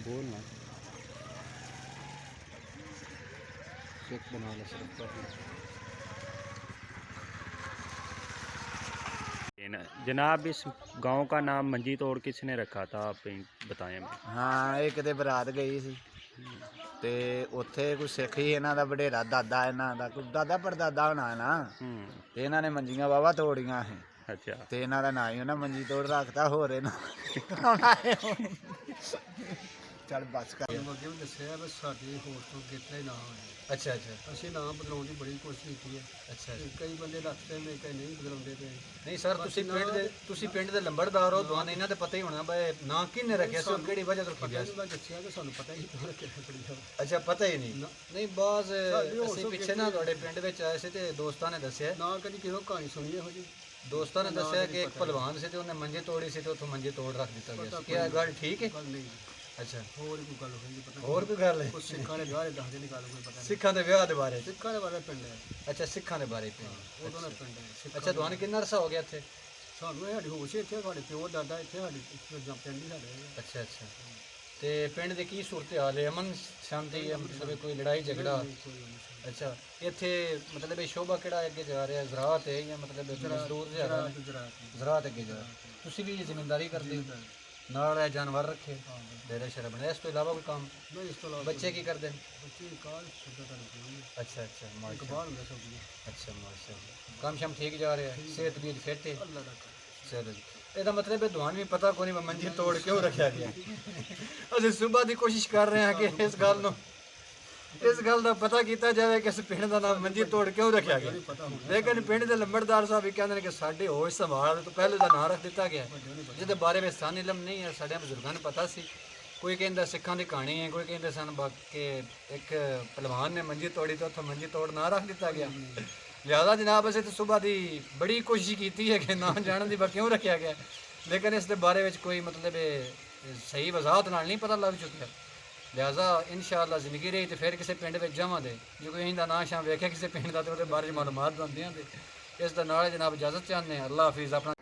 बोलना शेख बना ले सिर्फ जनाब। इस गांव का नाम मंजी तोड़ किसने रखा था, आप बताएं। हाँ, एक ते बरात गई सी ते उत्थे कोई सिख ही इन्हां दा वडेरा दादा, इन्हां दा कोई दादा परदादा होना है ना, ते इन्हां ने मंजियां वावा तोड़ियां है। अच्छा, ते इन्हां दा नाम ही उन्हां मंजी तोड़ रखता। होर चल बस कर ਅੱਗੇ ਵੀ ਦੱਸਿਆ ਬਸ ਸਾਡੇ ਹੋਸ਼ ਤੋਂ ਕਿਤਨਾ ਹੀ ਨਾਮ ਹੈ। अच्छा अच्छा ਅਸੀਂ ਨਾਮ ਬਦਲਾਉਣ ਦੀ ਬੜੀ ਕੋਸ਼ਿਸ਼ ਕੀਤੀ ਹੈ। अच्छा ਤੇ ਕਈ ਬੰਦੇ ਰੱਖਦੇ ਨੇ, ਕਈ ਨਹੀਂ ਬਦਲਾਉਂਦੇ ਪਏ। ਨਹੀਂ ਸਰ, ਤੁਸੀਂ ਪਿੰਡ ਦੇ ਲੰਬੜਦਾਰ ਹੋ, ਤੁਹਾਨੂੰ ਇਹਨਾਂ ਤੇ ਪਤਾ ਹੀ ਹੋਣਾ ਬਈ ਨਾਂ ਕਿਹਨੇ ਰੱਖਿਆ ਸੀ, ਕਿਹੜੀ ਵਜ੍ਹਾ ਤੋਂ ਰੱਖਿਆ ਸੀ। ਮੈਂ ਦੱਸਿਆ ਕਿ ਸਾਨੂੰ ਪਤਾ ਹੀ ਨਹੀਂ ਰੱਖਿਆ ਪੜੀ ਹੈ। ਅੱਛਾ, ਪਤਾ ਹੀ ਨਹੀਂ। ਨਹੀਂ ਬਾਜ਼ ਅਸੀਂ ਪਿੱਛੇ ਨਾ ਤੁਹਾਡੇ ਪਿੰਡ ਵਿੱਚ ਆਏ ਸੀ ਤੇ ਦੋਸਤਾਂ ਨੇ ਦੱਸਿਆ, ਨਾ ਕਦੀ ਕਿਸੇ ਕਹਾਣੀ ਸੁਣੀ ਇਹੋ ਜੀ। ਦੋਸਤਾਂ ਨੇ ਦੱਸਿਆ ਕਿ ਇੱਕ ਪਹਿਲਵਾਨ ਸੀ ਤੇ ਉਹਨੇ ਮੰਜੇ ਤੋੜੀ ਸੀ ਤੇ ਉੱਥੋਂ ਮੰਜੇ ਤੋੜ ਰੱਖ ਦਿੱਤਾ ਗਿਆ ਸੀ। ਕੀ ਇਹ ਗੱਲ ਠੀਕ ਹੈ? ਗੱਲ ਨਹੀਂ। ਅੱਛਾ, ਹੋਰ ਕੋਈ ਗੱਲ ਹੋਈ ਪਤਾ ਹੋਰ ਕੋਈ ਗੱਲ ਹੈ? ਕੁਝ ਸਿੱਖਾਂ ਦੇ ਵਿਆਹ ਦੇ ਦੱਸਦੇ ਨਹੀਂ, ਗੱਲ ਕੋਈ ਪਤਾ ਨਹੀਂ। ਸਿੱਖਾਂ ਦੇ ਵਿਆਹ ਦੇ ਬਾਰੇ? ਸਿੱਖਾਂ ਦੇ ਬਾਰੇ ਪਿੰਡ ਹੈ। ਅੱਛਾ, ਸਿੱਖਾਂ ਦੇ ਬਾਰੇ ਪਿੰਡ। ਉਦੋਂ ਦਾ ਪਿੰਡ ਹੈ। ਅੱਛਾ, ਤੁਹਾਨੂੰ ਕਿੰਨਾ ਅਰਸਾ ਹੋ ਗਿਆ ਇੱਥੇ? ਸਾਨੂੰ ਸਾਡੀ ਹੋਸ਼ ਇੱਥੇ, ਸਾਡੇ ਪਿਓ ਦਾਦਾ ਇੱਥੇ, ਸਾਡੀ ਪਿੰਡ ਹੀ ਸਾਡੇ। ਅੱਛਾ ਅੱਛਾ, ਤੇ ਪਿੰਡ ਦੇ ਕੀ ਸੂਰਤ ਹਾਲ ਹੈ? ਅਮਨ ਸ਼ਾਂਤੀ ਹੈ, ਮਤਲਬ ਕੋਈ ਲੜਾਈ ਝਗੜਾ? ਅੱਛਾ, ਇੱਥੇ ਮਤਲਬ ਇਹ ਸ਼ੋਭਾ ਕਿਹੜਾ ਅੱਗੇ ਜਾ ਰਿਹਾ, ਜ਼ਰਾਤ ਹੈ ਜਾਂ ਮਤਲਬ ਮਜ਼ਦੂਰ ਜ਼ਿਆਦਾ ਨੇ? ਜ਼ਰਾਤ ਅੱਗੇ ਜਾ। ਤੁਸੀਂ ਵੀ ਜ਼ਿਮੀਂਦਾਰੀ ਕਰਦੇ ਹੋ, ਨਾਲ ਇਹ ਜਾਨਵਰ ਰੱਖੇ, ਡੇਰੇ ਸ਼ੇਰੇ ਬਣੇ, ਇਸ ਤੋਂ ਇਲਾਵਾ ਕੋਈ ਕੰਮ? ਨਹੀਂ, ਇਸ ਤੋਂ ਇਲਾਵਾ ਬੱਚੇ ਕੀ ਕਰਦੇ ਨੇ? ਬੱਚੇ ਕਾਲ ਸ਼ੁੱਧਾ ਕਰਦੇ। ਅੱਛਾ ਅੱਛਾ, ਮਾਸ਼ਾਅੱਲਾ। ਬਾਹਰ ਹੁੰਦਾ ਸਭ ਜੀ। ਅੱਛਾ ਮਾਸ਼ਾਅੱਲਾ, ਕੰਮ ਸ਼ਮ ਠੀਕ ਜਾ ਰਿਹਾ, ਸਿਹਤ ਵੀ ਫਿੱਟ ਹੈ? ਅੱਲਾ ਦਾ ਚਲੋ ਜੀ, ਇਹਦਾ ਮਤਲਬ ਹੈ ਤੁਹਾਨੂੰ ਵੀ ਪਤਾ ਕੋਈ ਨਹੀਂ ਮੰਜੀ ਤੋੜ ਕਿਉਂ ਰੱਖਿਆ ਗਿਆ। ਅਸੀਂ ਸੁਬਾਹ ਦੀ ਕੋਸ਼ਿਸ਼ ਕਰ ਰਹੇ ਹਾਂ ਕਿ ਇਸ ਗੱਲ ਦਾ ਪਤਾ ਕੀਤਾ ਜਾਵੇ ਕਿ ਇਸ ਪਿੰਡ ਦਾ ਨਾਮ ਮੰਜੀ ਤੋੜ ਕਿਉਂ ਰੱਖਿਆ ਗਿਆ। ਲੇਕਿਨ ਪਿੰਡ ਦੇ ਲੰਬੜਦਾਰ ਸਾਹਿਬ ਵੀ ਕਹਿੰਦੇ ਨੇ ਕਿ ਸਾਡੇ ਹੋਸ਼ ਸੰਭਾਲ ਤੋਂ ਪਹਿਲੇ ਦਾ ਨਾਂ ਰੱਖ ਦਿੱਤਾ ਗਿਆ, ਜਿਹਦੇ ਬਾਰੇ ਵਿੱਚ ਸਾਨੂੰ ਇਲਮ ਨਹੀਂ ਹੈ। ਸਾਡੇ ਬਜ਼ੁਰਗਾਂ ਨੂੰ ਪਤਾ ਸੀ। ਕੋਈ ਕਹਿੰਦਾ ਸਿੱਖਾਂ ਦੀ ਕਹਾਣੀ ਹੈ, ਕੋਈ ਕਹਿੰਦੇ ਸਨ ਬਾਕੀ ਇੱਕ ਪਹਿਲਵਾਨ ਨੇ ਮੰਜੀ ਤੋੜੀ ਤੇ ਉੱਥੋਂ ਮੰਜੀ ਤੋੜ ਨਾਂ ਰੱਖ ਦਿੱਤਾ ਗਿਆ। ਲਿਹਾਜ਼ਾ ਜਨਾਬ ਅਸੀਂ ਤਾਂ ਸੁਬਾਹ ਦੀ ਬੜੀ ਕੋਸ਼ਿਸ਼ ਕੀਤੀ ਹੈ ਕਿ ਨਾਂ ਜਾਣਨ ਦੀ ਬਾ ਕਿਉਂ ਰੱਖਿਆ ਗਿਆ, ਲੇਕਿਨ ਇਸ ਦੇ ਬਾਰੇ ਵਿੱਚ ਕੋਈ ਮਤਲਬ ਸਹੀ ਵਜ਼ਾਹਤ ਨਾਲ ਨਹੀਂ ਪਤਾ ਲੱਗ ਚੁੱਕਿਆ। ਲਿਹਾਜ਼ਾ ਇਨਸ਼ਾਅੱਲਾ ਜ਼ਿੰਦਗੀ ਰਹੀ ਤੇ ਫਿਰ ਕਿਸੇ ਪਿੰਡ ਵਿੱਚ ਜਾਵਾਂਗੇ, ਜੇ ਕੋਈ ਇਹਦਾ ਨਾਂ ਸ਼ਾਮ ਵੇਖਿਆ ਕਿਸੇ ਪਿੰਡ ਦਾ ਤੇ ਉਹਦੇ ਬਾਰੇ ਮਾਲੂਮਾਤ ਦਿੰਦੇ ਹਾਂ। ਇਸ ਦਾ ਨਾਲ ਜਨਾਬ ਇਜਾਜ਼ਤ ਚਾਹੁੰਦੇ ਹਾਂ। ਅੱਲਾ ਹਾਫਿਜ਼। ਆਪਣਾ